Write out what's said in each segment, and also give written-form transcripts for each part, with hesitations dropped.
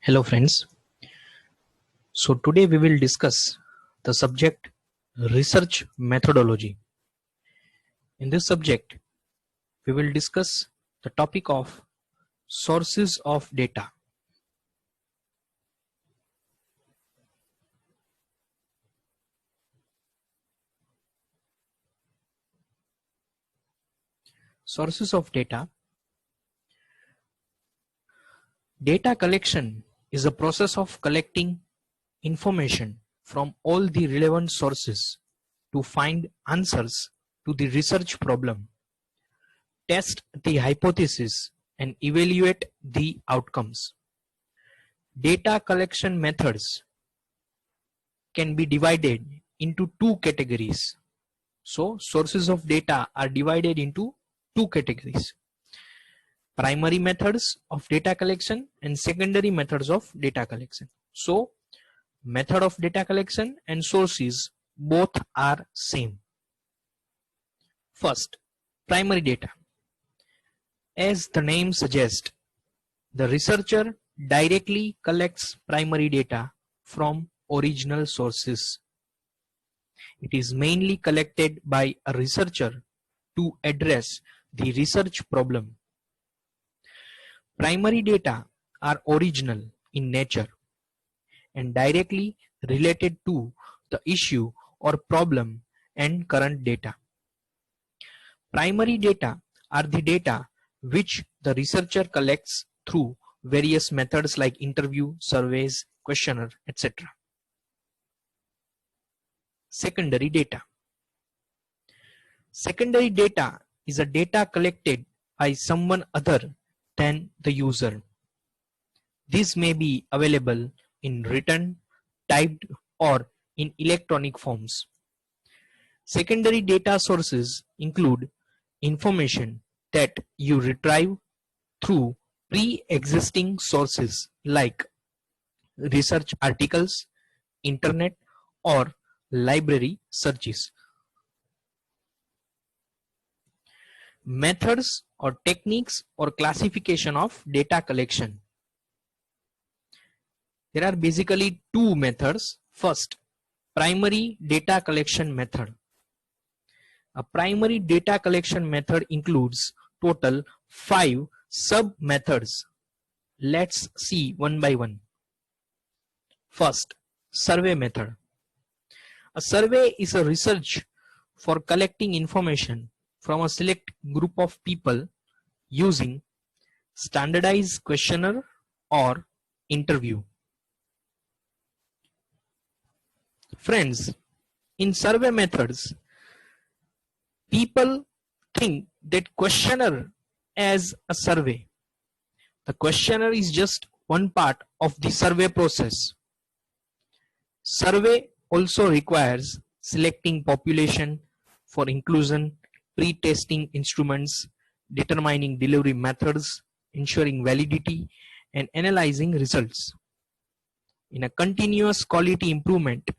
Hello friends. So today we will discuss the subject research methodology. In this subject we will discuss the topic of sources of data. Sources of data. Data collection is a process of collecting information from all the relevant sources to find answers to the research problem, test the hypothesis, and evaluate the outcomes. Data collection methods can be divided into two categories. So sources of data are divided into two categories: primary methods of data collection and secondary methods of data collection. So method of data collection and sources both are same. First, primary data. As the name suggests, the researcher directly collects primary data from original sources. It is mainly collected by a researcher to address the research problem. Primary data are original in nature and directly related to the issue or problem and current data. Primary data are the data which the researcher collects through various methods like interview, surveys, questionnaire, etc. Secondary data. Secondary data is a data collected by someone other than the user. This may be available in written, typed, or in electronic forms. Secondary data sources include information that you retrieve through pre-existing sources like research articles, internet, or library searches. Methods or techniques or classification of data collection. There are basically two methods. First, primary data collection method. A primary data collection method includes total 5 sub-methods. Let's see one by one. First, survey method. A survey is a research for collecting information from a select group of people using standardized questionnaire or interview. Friends, in survey methods, people think that questionnaire as a survey. The questionnaire is just one part of the survey process. Survey also requires selecting population for inclusion, pre-testing instruments, determining delivery methods, ensuring validity, and analyzing results. In a continuous quality improvement,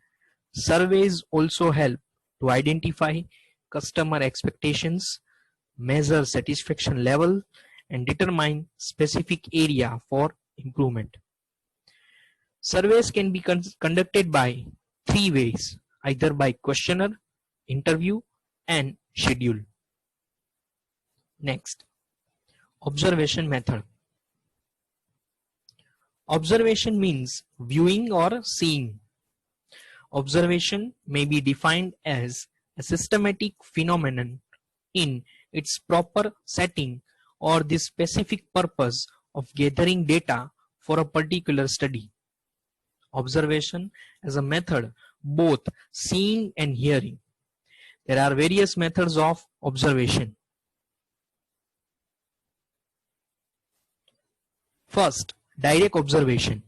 surveys also help to identify customer expectations, measure satisfaction level, and determine specific area for improvement. Surveys can be conducted by three ways, either by questionnaire, interview, and schedule. Next, observation method. Observation means viewing or seeing. Observation may be defined as a systematic phenomenon in its proper setting or the specific purpose of gathering data for a particular study. Observation as a method, both seeing and hearing. There are various methods of observation. First, direct observation.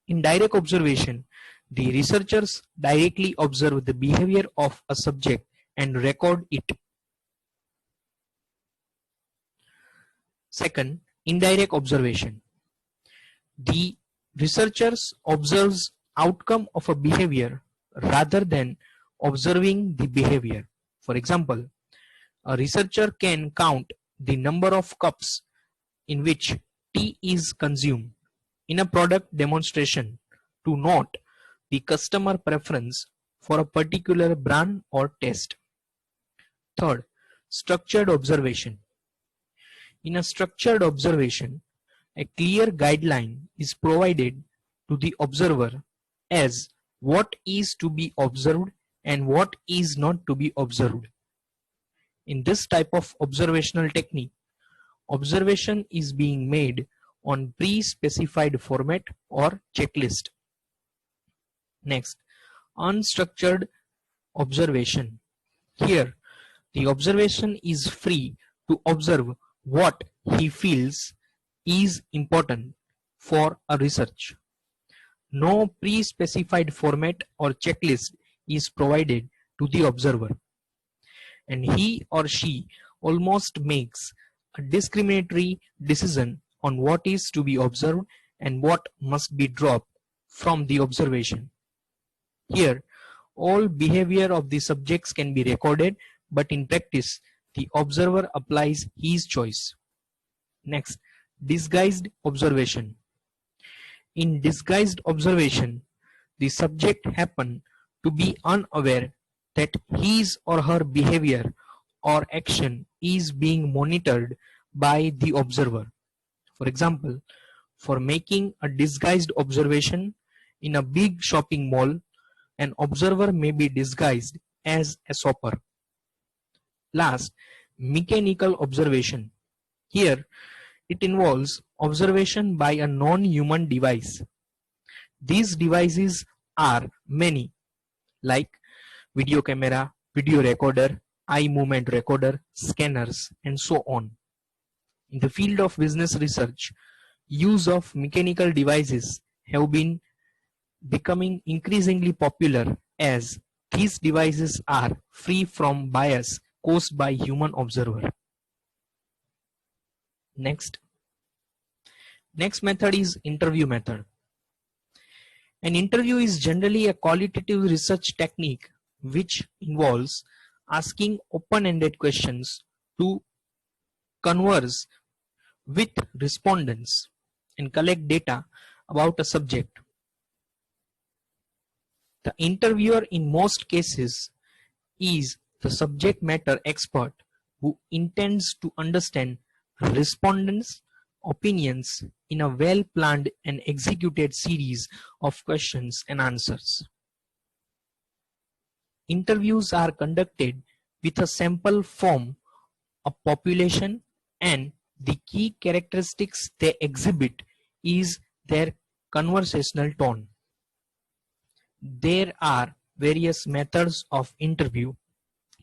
In direct observation, the researchers directly observe the behavior of a subject and record it. Second, indirect observation. The researchers observes outcome of a behavior rather than observing the behavior. For example, a researcher can count the number of cups in which tea is consumed in a product demonstration to note the customer preference for a particular brand or test. Third, structured observation. In a structured observation, a clear guideline is provided to the observer as what is to be observed and what is not to be observed. In this type of observational technique, observation is being made on pre-specified format or checklist. Next, unstructured observation. Here, the observation is free to observe what he feels is important for a research. No pre-specified format or checklist is provided to the observer, and he or she almost makes a discriminatory decision on what is to be observed and what must be dropped from the observation. Here, all behavior of the subjects can be recorded, but in practice, the observer applies his choice. Next, disguised observation. In disguised observation, the subject happen to be unaware that his or her behavior or action is being monitored by the observer. For example, for making a disguised observation in a big shopping mall, an observer may be disguised as a shopper. Last, mechanical observation. Here, it involves observation by a non-human device. These devices are many, like video camera, video recorder, eye movement recorder, scanners, and so on. In the field of business research, use of mechanical devices have been becoming increasingly popular as these devices are free from bias caused by human observer. Next method is interview method. An interview is generally a qualitative research technique which involves asking open-ended questions to converse with respondents and collect data about a subject. The interviewer in most cases is the subject matter expert who intends to understand respondents' opinions in a well-planned and executed series of questions and answers. Interviews are conducted with a sample from a population, and the key characteristics they exhibit is their conversational tone. There are various methods of interview,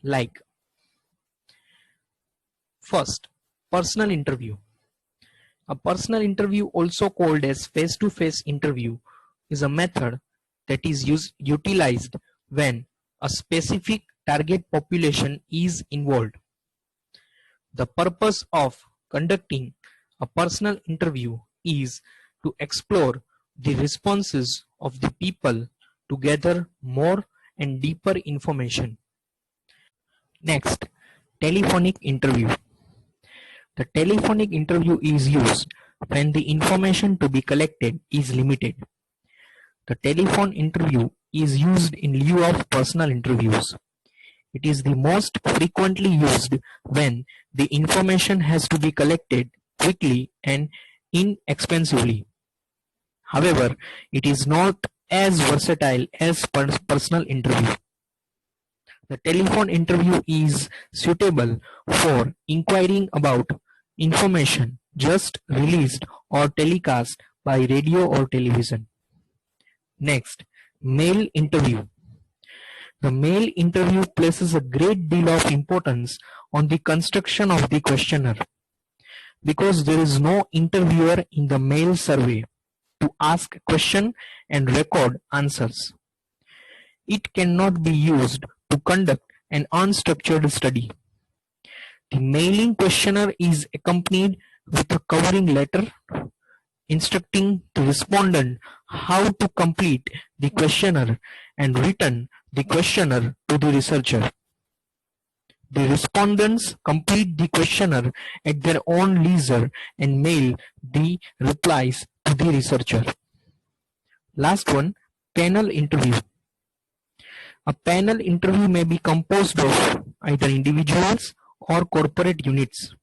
like first, personal interview. A personal interview, also called as face-to-face interview, is a method that is utilized when a specific target population is involved. The purpose of conducting a personal interview is to explore the responses of the people to gather more and deeper information. Next, telephonic interview. The telephonic interview is used when the information to be collected is limited. The telephone interview is used in lieu of personal interviews. It is the most frequently used when the information has to be collected quickly and inexpensively. However, it is not as versatile as personal interview. The telephone interview is suitable for inquiring about information just released or telecast by radio or television. Next, mail interview. The mail interview places a great deal of importance on the construction of the questionnaire, because there is no interviewer in the mail survey to ask a question and record answers. It cannot be used to conduct an unstructured study. The mailing questionnaire is accompanied with a covering letter instructing the respondent how to complete the questionnaire and return the questionnaire to the researcher. The respondents complete the questionnaire at their own leisure and mail the replies to the researcher. Last one, panel interview. A panel interview may be composed of either individuals or corporate units.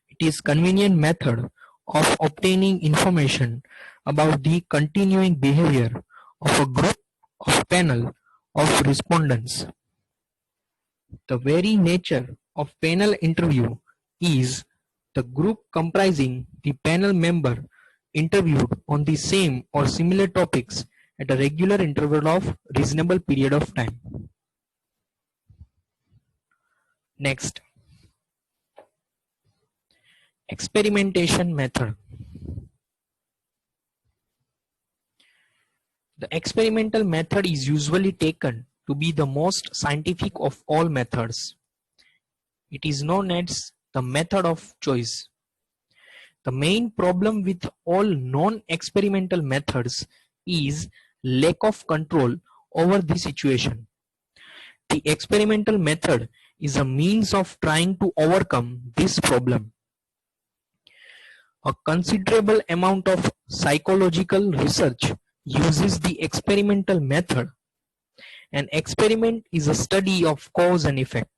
It is a convenient method of obtaining information about the continuing behavior of a group of panel of respondents. The very nature of panel interview is the group comprising the panel member interviewed on the same or similar topics at a regular interval of reasonable period of time. Next, experimentation method. The experimental method is usually taken to be the most scientific of all methods. It is known as the method of choice. The main problem with all non-experimental methods is lack of control over the situation. The experimental method is a means of trying to overcome this problem. A considerable amount of psychological research uses the experimental method. An experiment is a study of cause and effect.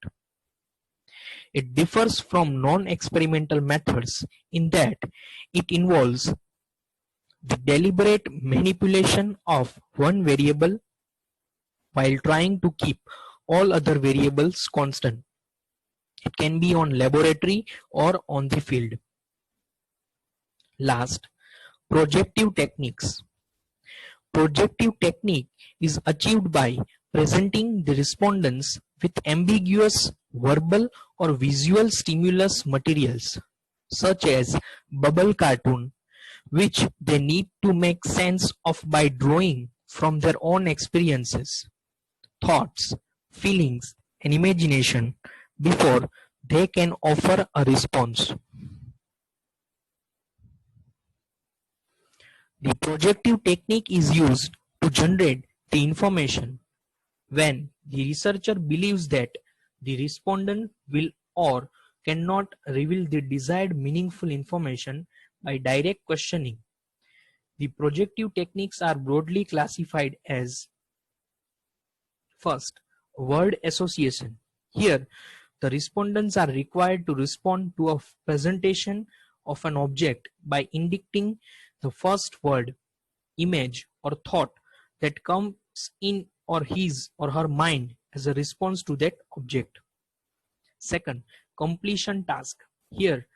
It differs from non-experimental methods in that it involves the deliberate manipulation of one variable while trying to keep all other variables constant. It can be on laboratory or on the field. Last, projective techniques. Projective technique is achieved by presenting the respondents with ambiguous verbal or visual stimulus materials such as bubble cartoon, which they need to make sense of by drawing from their own experiences, thoughts, feelings, and imagination before they can offer a response. The projective technique is used to generate the information when the researcher believes that the respondent will or cannot reveal the desired meaningful information by direct questioning. The projective techniques are broadly classified as: first, word association. Here, the respondents are required to respond to a presentation of an object by indicating the first word, image, or thought that comes in or his or her mind as a response to that object. Second, completion task. Here,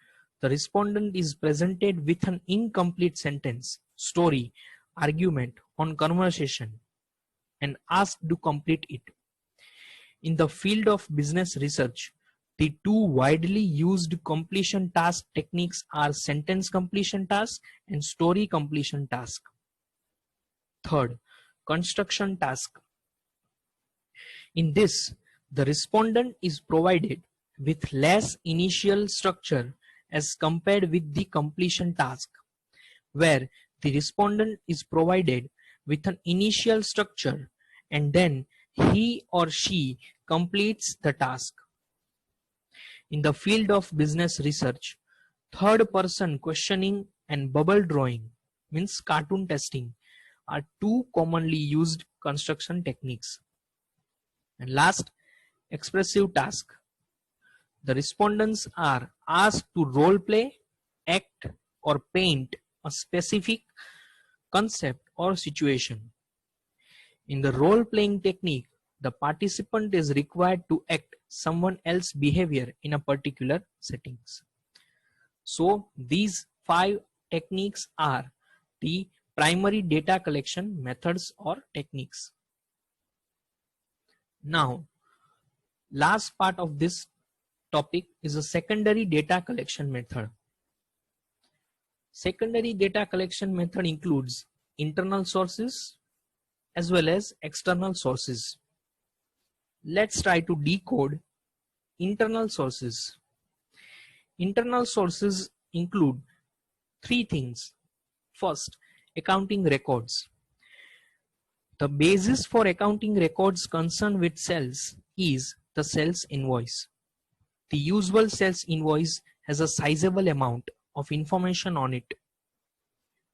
the respondent is presented with an incomplete sentence, story, argument, or conversation and asked to complete it. In the field of business research, the two widely used completion task techniques are sentence completion task and story completion task. Third, construction task. In this, the respondent is provided with less initial structure as compared with the completion task, where the respondent is provided with an initial structure and then he or she completes the task. In the field of business research, third person questioning and bubble drawing, means cartoon testing, are two commonly used construction techniques. And last, expressive task. The respondents are asked to role play, act, or paint a specific concept or situation. In the role playing technique, the participant is required to act someone else's behavior in a particular settings. So these 5 techniques are the primary data collection methods or techniques. Now, last part of this topic is a secondary data collection method. Secondary data collection method includes internal sources as well as external sources. Let's try to decode internal sources. Internal sources include 3 things. First, accounting records. The basis for accounting records concerned with sales is the sales invoice. The usual sales invoice has a sizable amount of information on it.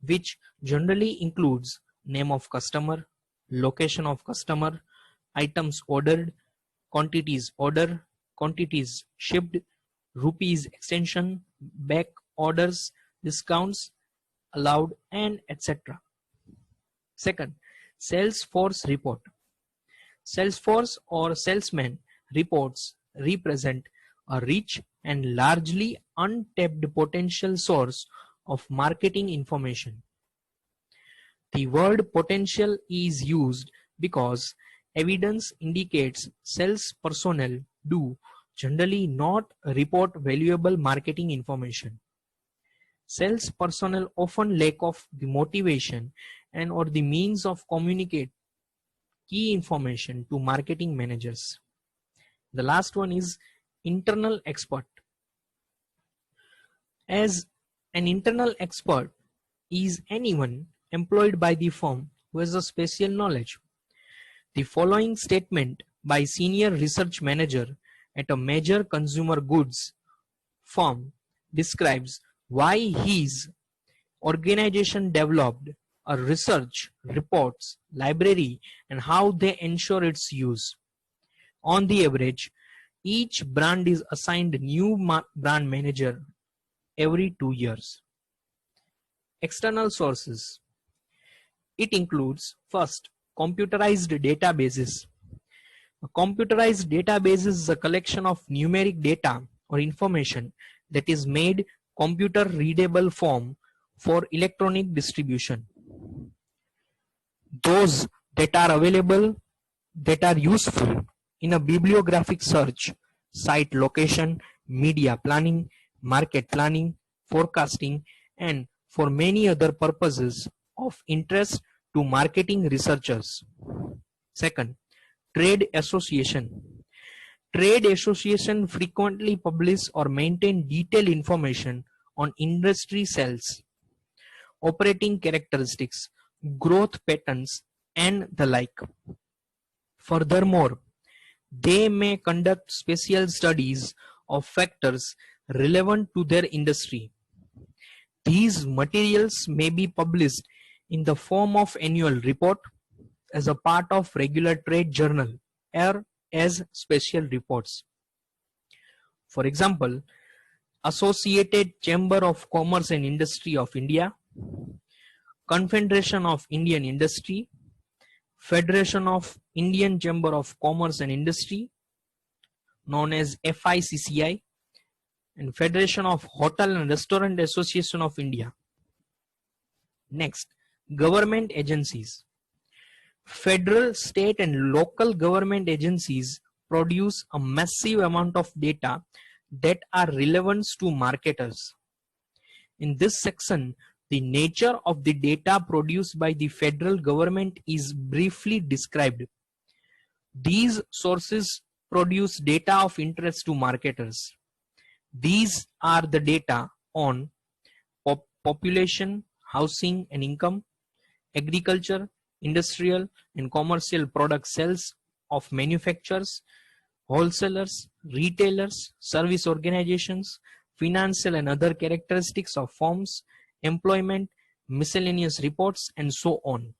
which generally includes name of customer, location of customer, items ordered, quantities shipped, rupees extension, back orders, discounts allowed, and etc. Second, Salesforce report. Salesforce or salesman reports represent a rich and largely untapped potential source of marketing information. The word potential is used because evidence indicates sales personnel do generally not report valuable marketing information. Sales personnel often lack of the motivation and or the means of communicate key information to marketing managers. The last one is internal expert. As an internal expert is anyone employed by the firm who has a special knowledge. The following statement by senior research manager at a major consumer goods firm describes why his organization developed a research reports library and how they ensure its use. On the average, each brand is assigned new brand manager every 2 years. External sources. It includes first, computerized databases. A computerized database is a collection of numeric data or information that is made computer readable form for electronic distribution. Those that are available that are useful in a bibliographic search, site location, media planning, market planning, forecasting, and for many other purposes of interest to marketing researchers. Second, trade association. Trade association frequently publish or maintain detailed information on industry sales, operating characteristics, growth patterns, and the like. Furthermore, they may conduct special studies of factors relevant to their industry. These materials may be published in the form of annual report, as a part of regular trade journal, or as special reports. For example, Associated Chamber of Commerce and Industry of India, Confederation of Indian Industry, Federation of Indian Chamber of Commerce and Industry, known as FICCI, and Federation of Hotel and Restaurant Association of India. Next, government agencies. Federal, state, and local government agencies produce a massive amount of data that are relevant to marketers. In this section, the nature of the data produced by the federal government is briefly described. These sources produce data of interest to marketers. These are the data on population, housing and income, agriculture, industrial and commercial product sales of manufacturers, wholesalers, retailers, service organizations, financial and other characteristics of firms, employment, miscellaneous reports, and so on.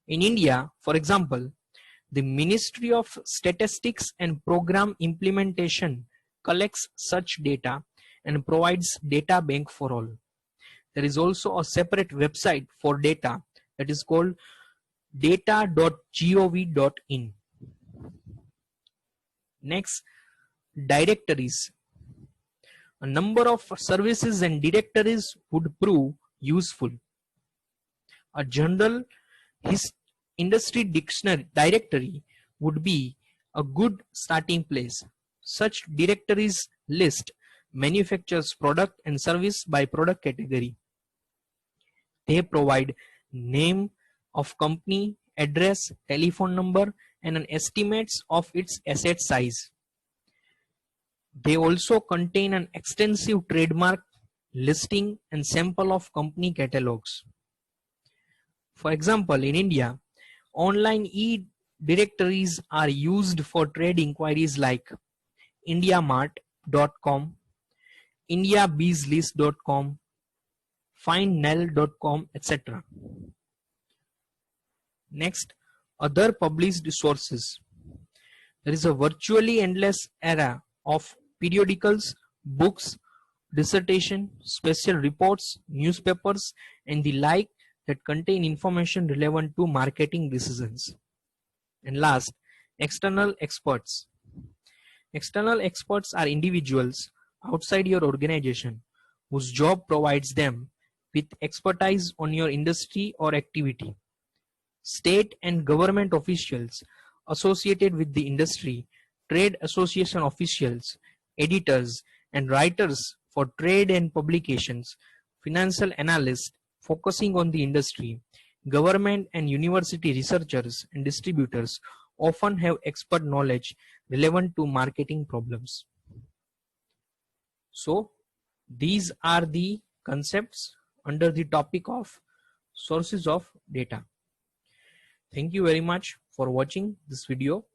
In India, for example, the Ministry of Statistics and Program Implementation collects such data and provides data bank for all. There is also a separate website for data that is called data.gov.in. Next, directories. A number of services and directories would prove useful. A general industry dictionary directory would be a good starting place. Such directories list manufacturer's product and service by product category. They provide name of company, address, telephone number, and an estimates of its asset size. They also contain an extensive trademark listing and sample of company catalogs. For example, in India, online e-directories are used for trade inquiries like indiamart.com, indiabeeslist.com, findnell.com, etc. Next, other published sources. There is a virtually endless era of periodicals, books, dissertation, special reports, newspapers, and the like that contain information relevant to marketing decisions. And last, external experts. External experts are individuals outside your organization whose job provides them with expertise on your industry or activity. State and government officials associated with the industry, trade association officials, editors and writers for trade and publications, financial analysts focusing on the industry, government and university researchers and distributors often have expert knowledge relevant to marketing problems. So these are the concepts under the topic of sources of data. Thank you very much for watching this video.